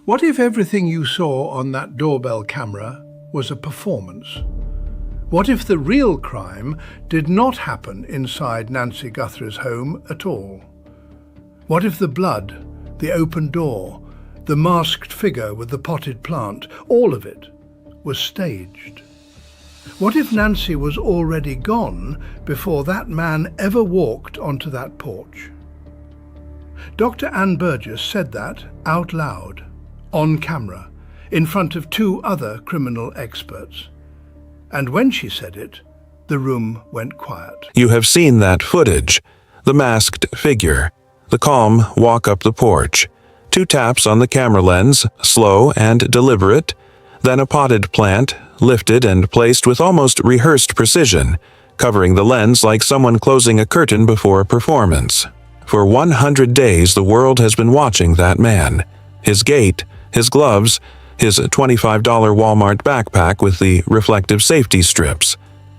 What if everything you saw on that doorbell camera was a performance? What if the real crime did not happen inside Nancy Guthrie's home at all? What if the blood, the open door, the masked figure with the potted plant, all of it was staged? What if Nancy was already gone before that man ever walked onto that porch? Dr. Ann Burgess said that out loud, on camera, in front of two other criminal experts. And when she said it, the room went quiet. You have seen that footage. The masked figure. The calm walk up the porch. 2 taps on the camera lens, slow and deliberate. Then a potted plant, lifted and placed with almost rehearsed precision, covering the lens like someone closing a curtain before a performance. For 100 days the world has been watching that man. His gait, his gloves, his $25 Walmart backpack with the reflective safety strips.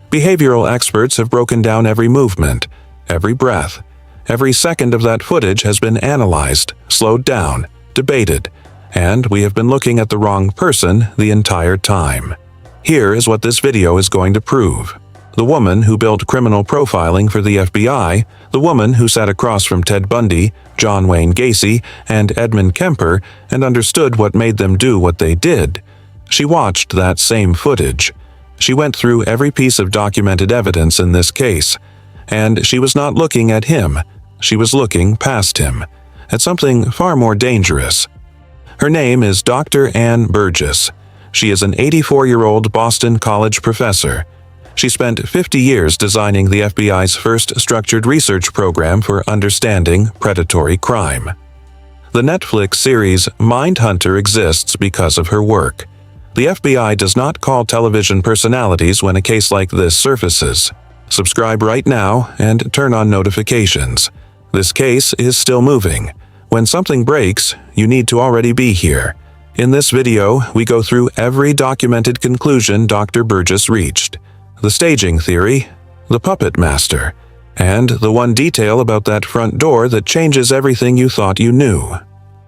Behavioral experts have broken down every movement, every breath. Every second of that footage has been analyzed, slowed down, debated, and we have been looking at the wrong person the entire time. Here is what this video is going to prove. The woman who built criminal profiling for the FBI, the woman who sat across from Ted Bundy, John Wayne Gacy, and Edmund Kemper and understood what made them do what they did. She watched that same footage. She went through every piece of documented evidence in this case, and she was not looking at him. She was looking past him, at something far more dangerous. Her name is Dr. Ann Burgess. She is an 84-year-old Boston College professor. She spent 50 years designing the FBI's first structured research program for understanding predatory crime. The Netflix series Mindhunter exists because of her work. The FBI does not call television personalities when a case like this surfaces. Subscribe right now and turn on notifications. This case is still moving. When something breaks, you need to already be here. In this video, we go through every documented conclusion Dr. Burgess reached. The staging theory, the puppet master, and the one detail about that front door that changes everything you thought you knew.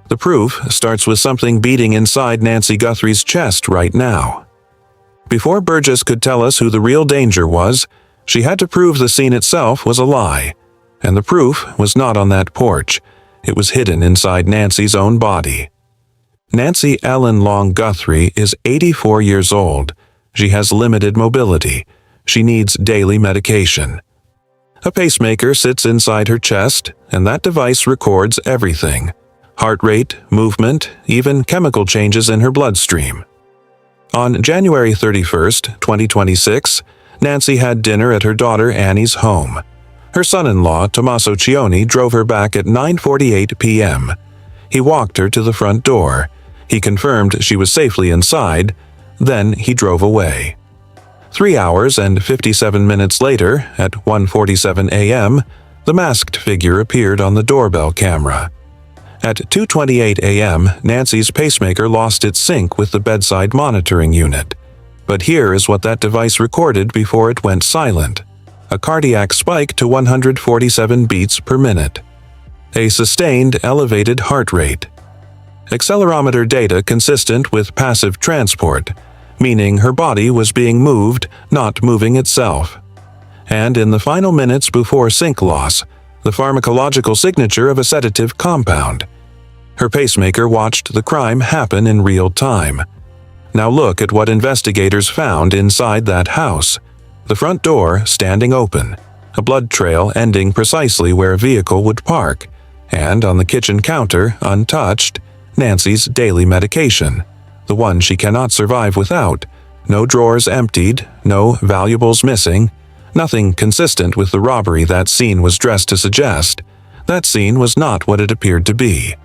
The proof starts with something beating inside Nancy Guthrie's chest right now. Before Burgess could tell us who the real danger was, she had to prove the scene itself was a lie. And the proof was not on that porch. It was hidden inside Nancy's own body. Nancy Ellen Long Guthrie is 84 years old. She has limited mobility. She needs daily medication. A pacemaker sits inside her chest, and that device records everything: heart rate, movement, even chemical changes in her bloodstream. On January 31st, 2026, Nancy had dinner at her daughter Annie's home. Her son-in-law, Tommaso Cioni, drove her back at 9:48 p.m. He walked her to the front door. He confirmed she was safely inside. Then he drove away. 3 hours and 57 minutes later, at 1:47 a.m., the masked figure appeared on the doorbell camera. At 2:28 a.m., Nancy's pacemaker lost its sync with the bedside monitoring unit. But here is what that device recorded before it went silent: a cardiac spike to 147 beats per minute. A sustained elevated heart rate. Accelerometer data consistent with passive transport, meaning her body was being moved, not moving itself. And in the final minutes before sync loss, the pharmacological signature of a sedative compound. Her pacemaker watched the crime happen in real time. Now look at what investigators found inside that house. The front door standing open, a blood trail ending precisely where a vehicle would park, and on the kitchen counter, untouched, Nancy's daily medication, the one she cannot survive without. No drawers emptied, no valuables missing, nothing consistent with the robbery that scene was dressed to suggest. That scene was not what it appeared to be.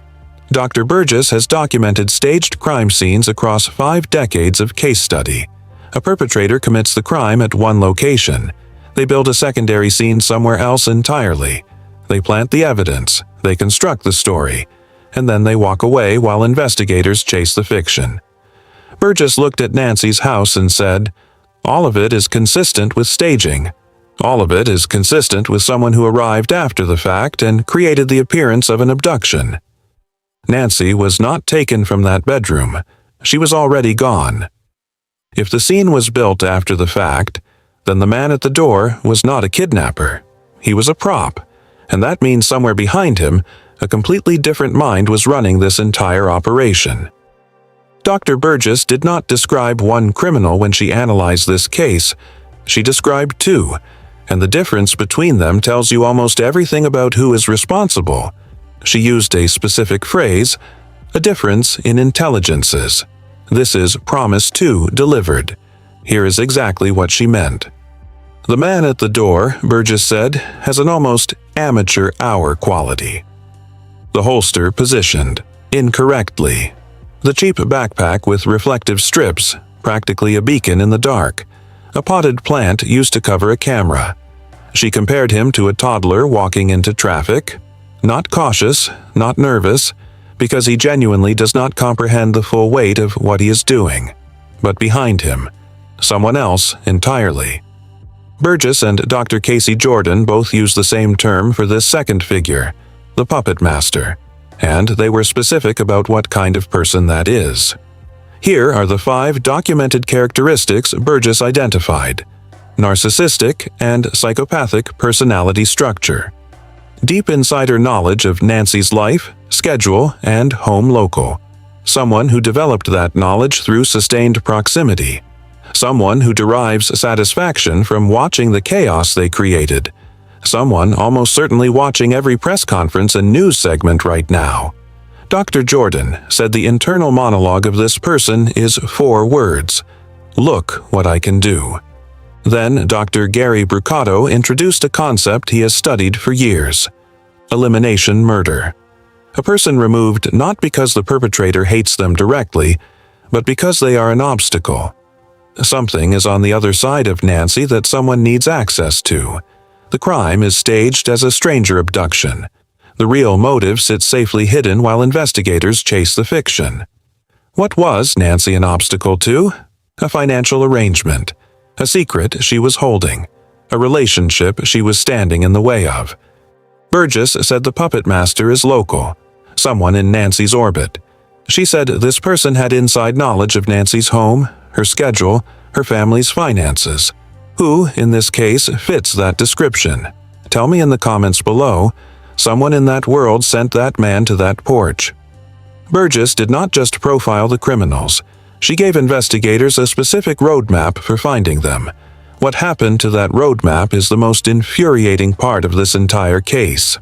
Dr. Burgess has documented staged crime scenes across 5 decades of case study. A perpetrator commits the crime at one location. They build a secondary scene somewhere else entirely. They plant the evidence, they construct the story, and then they walk away while investigators chase the fiction. Burgess looked at Nancy's house and said, "All of it is consistent with staging. All of it is consistent with someone who arrived after the fact and created the appearance of an abduction." Nancy was not taken from that bedroom. She was already gone. If the scene was built after the fact, then the man at the door was not a kidnapper. He was a prop, and that means somewhere behind him, a completely different mind was running this entire operation. Dr. Burgess did not describe one criminal when she analyzed this case. She described two, and the difference between them tells you almost everything about who is responsible. She used a specific phrase, a difference in intelligences. This is promise to delivered. Here is exactly what she meant. The man at the door, Burgess said, has an almost amateur hour quality. The holster positioned incorrectly. The cheap backpack with reflective strips, practically a beacon in the dark. A potted plant used to cover a camera. She compared him to a toddler walking into traffic. Not cautious, not nervous, because he genuinely does not comprehend the full weight of what he is doing. But behind him, someone else entirely. Burgess and Dr. Casey Jordan both use the same term for this second figure, the puppet master, and they were specific about what kind of person that is. Here are the 5 documented characteristics Burgess identified: narcissistic and psychopathic personality structure, deep insider knowledge of Nancy's life, schedule, and home local, someone who developed that knowledge through sustained proximity, someone who derives satisfaction from watching the chaos they created, someone almost certainly watching every press conference and news segment right now. Dr. Jordan said the internal monologue of this person is 4 words: "Look what I can do." Then Dr. Gary Brucato introduced a concept he has studied for years: elimination murder. A person removed not because the perpetrator hates them directly, but because they are an obstacle. Something is on the other side of Nancy that someone needs access to. The crime is staged as a stranger abduction. The real motive sits safely hidden while investigators chase the fiction. What was Nancy an obstacle to? A financial arrangement. A secret she was holding. A relationship she was standing in the way of. Burgess said the puppet master is local, someone in Nancy's orbit. She said this person had inside knowledge of Nancy's home, her schedule, her family's finances. Who, in this case, fits that description? Tell me in the comments below. Someone in that world sent that man to that porch. Burgess did not just profile the criminals. She gave investigators a specific roadmap for finding them. What happened to that roadmap is the most infuriating part of this entire case.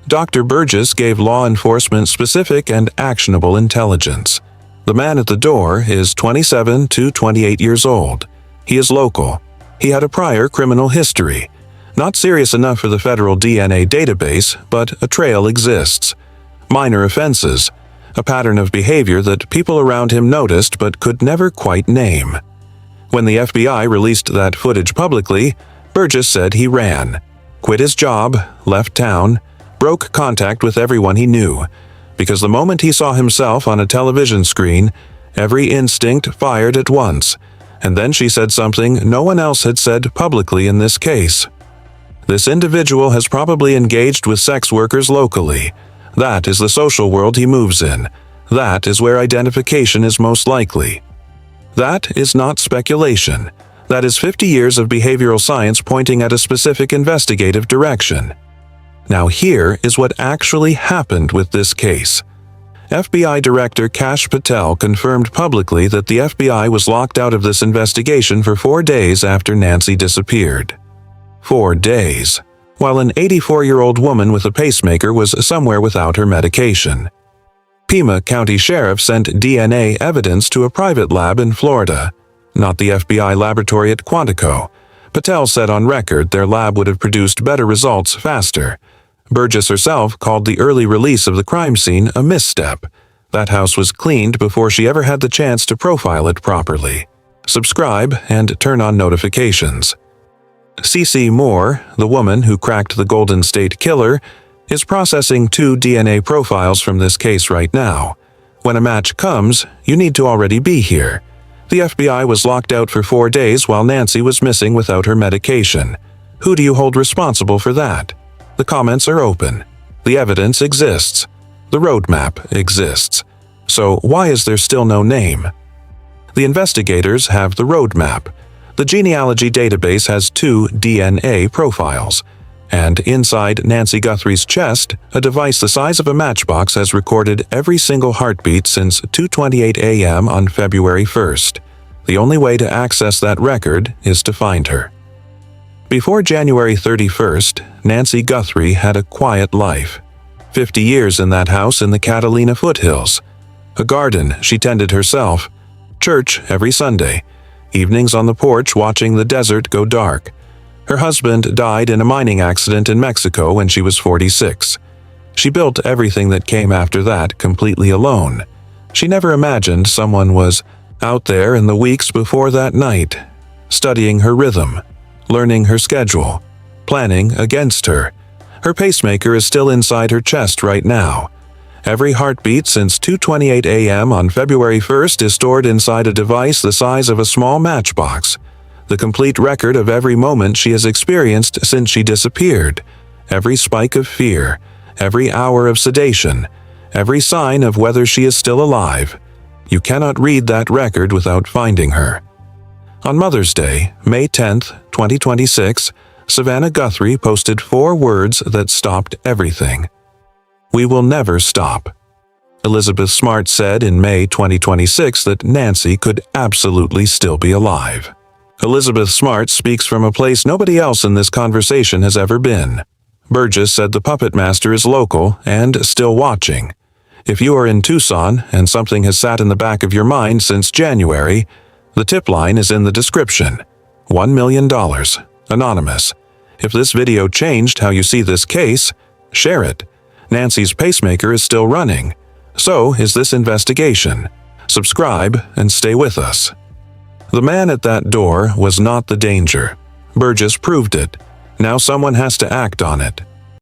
Dr. Burgess gave law enforcement specific and actionable intelligence. The man at the door is 27 to 28 years old. He is local. He had a prior criminal history. Not serious enough for the federal DNA database, but a trail exists. Minor offenses. A pattern of behavior that people around him noticed but could never quite name. When the FBI released that footage publicly, Burgess said he ran, quit his job, left town, broke contact with everyone he knew, because the moment he saw himself on a television screen, every instinct fired at once, and then she said something no one else had said publicly in this case. This individual has probably engaged with sex workers locally. That is the social world he moves in. That is where identification is most likely. That is not speculation. That is 50 years of behavioral science pointing at a specific investigative direction. Now here is what actually happened with this case. FBI Director Kash Patel confirmed publicly that the FBI was locked out of this investigation for 4 days after Nancy disappeared. 4 days, while an 84-year-old woman with a pacemaker was somewhere without her medication. Pima County Sheriff sent DNA evidence to a private lab in Florida, not the FBI laboratory at Quantico. Patel said on record their lab would have produced better results faster. Burgess herself called the early release of the crime scene a misstep. That house was cleaned before she ever had the chance to profile it properly. Subscribe and turn on notifications. Cece Moore, the woman who cracked the Golden State Killer, is processing 2 DNA profiles from this case right now. When a match comes, you need to already be here. The FBI was locked out for 4 days while Nancy was missing without her medication. Who do you hold responsible for that? The comments are open. The evidence exists. The roadmap exists. So why is there still no name? The investigators have the roadmap. The genealogy database has 2 DNA profiles. And inside Nancy Guthrie's chest, a device the size of a matchbox has recorded every single heartbeat since 2:28 a.m. on February 1st. The only way to access that record is to find her. Before January 31st, Nancy Guthrie had a quiet life. 50 years in that house in the Catalina foothills. A garden she tended herself. Church every Sunday. Evenings on the porch watching the desert go dark. Her husband died in a mining accident in Mexico when she was 46. She built everything that came after that completely alone. She never imagined someone was out there in the weeks before that night, studying her rhythm, learning her schedule, planning against her. Her pacemaker is still inside her chest right now. Every heartbeat since 2:28 a.m. on February 1st is stored inside a device the size of a small matchbox. The complete record of every moment she has experienced since she disappeared. Every spike of fear, every hour of sedation, every sign of whether she is still alive. You cannot read that record without finding her. On Mother's Day, May 10th, 2026, Savannah Guthrie posted 4 words that stopped everything. "We will never stop." Elizabeth Smart said in May 2026 that Nancy could absolutely still be alive. Elizabeth Smart speaks from a place nobody else in this conversation has ever been. Burgess said the puppet master is local and still watching. If you are in Tucson and something has sat in the back of your mind since January, the tip line is in the description. $1 million. Anonymous. If this video changed how you see this case, share it. Nancy's pacemaker is still running. So is this investigation. Subscribe and stay with us. The man at that door was not the danger. Burgess proved it. Now someone has to act on it.